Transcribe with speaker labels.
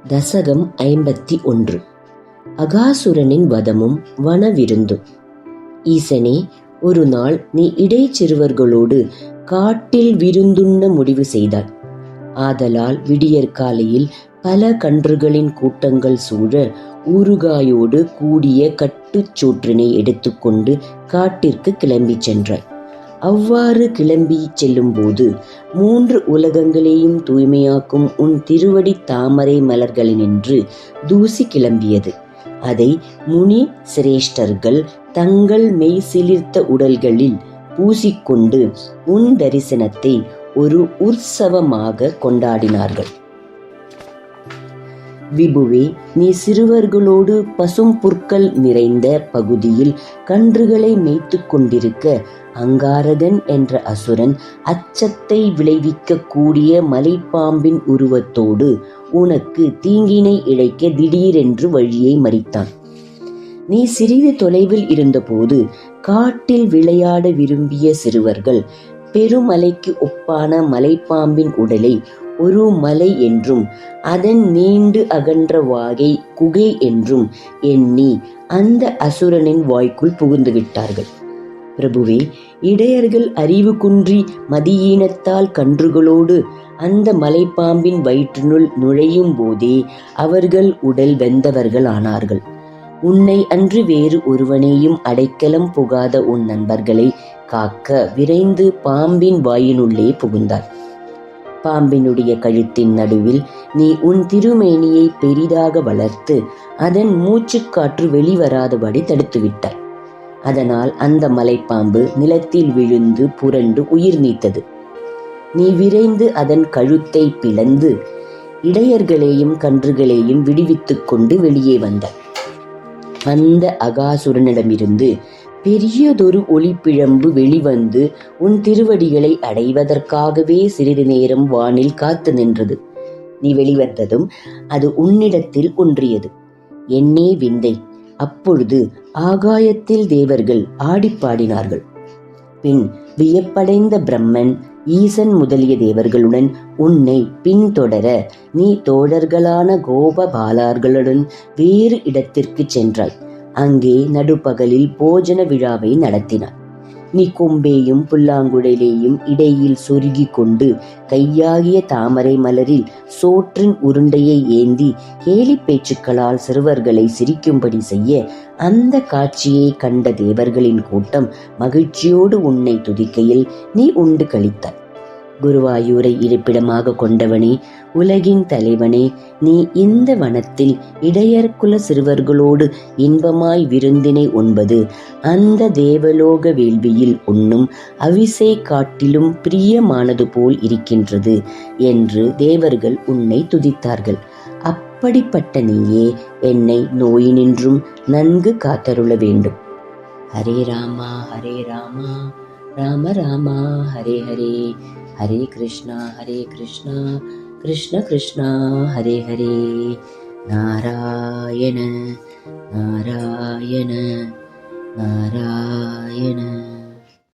Speaker 1: தசகம் 51. அகாசுரனின் வதமும் வனவிருந்தும். ஈசனே, ஒரு நாள் நீ இடைச்சிறுவர்களோடு காட்டில் விருந்துண்ண முடிவு செய்தாய். ஆதலால் விடியற்காலையில் பல கன்றுகளின் கூட்டங்கள் சூழ ஊறுகாயோடு கூடிய கட்டுச்சோற்றினை எடுத்துக்கொண்டு காட்டிற்கு கிளம்பிச் சென்றாய். அவ்வாறு கிளம்பி செல்லும்போது 3 உலகங்களையும் தூய்மையாக்கும் உன் திருவடி தாமரை மலர்களினின்று தூசி கிளம்பியது. அதை முனி சிரேஷ்டர்கள் தங்கள் மெய் சிலிர்த்த உடல்களில் பூசிக்கொண்டு உன் தரிசனத்தை ஒரு உற்சவமாக கொண்டாடினார்கள். விபுவே, நீ சிறுவர்களோடு பசும் புற்கள் நிறைந்த பகுதியில் கன்றுகளை மேய்த்து கொண்டிருக்க அங்காரகன் என்ற அசுரன் அச்சத்தை விளைவிக்க கூடிய மலைப்பாம்பின் உருவத்தோடு உனக்கு தீங்கினை இழைக்க திடீரென்று வழியை மறித்தான். நீ சிறிது தொலைவில் இருந்தபோது காட்டில் விளையாட விரும்பிய சிறுவர்கள் பெருமலைக்கு ஒப்பான மலைப்பாம்பின் உடலை ஒரு மலை என்றும் அதன் நீண்டு அகன்ற வாகை குகை என்றும் எண்ணி அந்த அசுரனின் வாய்க்குள் புகுந்து விட்டார்கள். பிரபுவே, இடையர்கள் அறிவு குன்றி மதியீனத்தால் கன்றுகளோடு அந்த மலைப்பாம்பின் வயிற்றினுள் நுழையும் போதே அவர்கள் உடல் வெந்தவர்கள் ஆனார்கள். உன்னை அன்று வேறு ஒருவனையும் அடைக்கலம் புகாத உன் நண்பர்களை காக்க விரைந்து பாம்பின் வாயினுள்ளே புகுந்தார். பாம்பினுடைய கழுத்தின் நடுவில் நீ உன் திருமேனியை பெரிதாக வளர்த்து அதன் மூச்சுக்காற்று வெளிவராதபடி தடுத்துவிட்டாய். அதனால் அந்த மலைப்பாம்பு நிலத்தில் விழுந்து புரண்டு உயிர் நீத்தது. நீ விரைந்து அதன் கழுத்தை பிளந்து இடையர்களையும் கன்றுகளையும் விடுவித்துக் கொண்டு வெளியே வந்தாய். அந்த அகாசுரனிடமிருந்து பெரியதொரு ஒளிப்பிழம்பு வெளிவந்து உன் திருவடிகளை அடைவதற்காகவே சிறிது நேரம் வானில் காத்து நின்றது. நீ வெளிவந்ததும் அது உன்னிடத்தில் ஒன்றியது. என்னே விந்தை! அப்பொழுது ஆகாயத்தில் தேவர்கள் ஆடிப்பாடினார்கள். பின் வியப்படைந்த பிரம்மன், ஈசன் முதலிய தேவர்களுடன் உன்னை பின்தொடர நீ தோழர்களான கோபபாலர்களுடன் வேறு இடத்திற்கு சென்றாய். அங்கே நடுப்பகலில் போஜன விழாவை நடத்தினார். நீ கொம்பேயும் புல்லாங்குழலையும் இடையில் சொருகி கொண்டு கையாகிய தாமரை மலரில் சோற்றின் உருண்டையை ஏந்தி கேலி பேச்சுக்களால் சிறுவர்களை சிரிக்கும்படி செய்ய அந்த காட்சியை கண்ட தேவர்களின் கூட்டம் மகிழ்ச்சியோடு உன்னை துதிக்கையில் நீ உண்டு கழித்தாய். குருவாயூரை இருப்பிடமாக கொண்டவனே, உலகின் தலைவனே, நீ இந்த வனத்தில் இடையர்குல சிறுவர்களோடு இன்பமாய் விருந்தினை உண்பது அந்த தேவலோக வேள்வியில் உண்ணும் அவிசை காட்டிலும் பிரியமானது போல் இருக்கின்றது என்று தேவர்கள் உன்னை துதித்தார்கள். அப்படிப்பட்ட நீயே என்னை நோயினின்றும் நன்கு காத்தருள வேண்டும். ஹரே ராமா ஹரே ராமா, ராம ராமா ஹரே ஹரே, ஹரே கிருஷ்ணா கிருஷ்ண கிருஷ்ணா ஹரே ஹரே. நாராயண நாராயண நாராயண.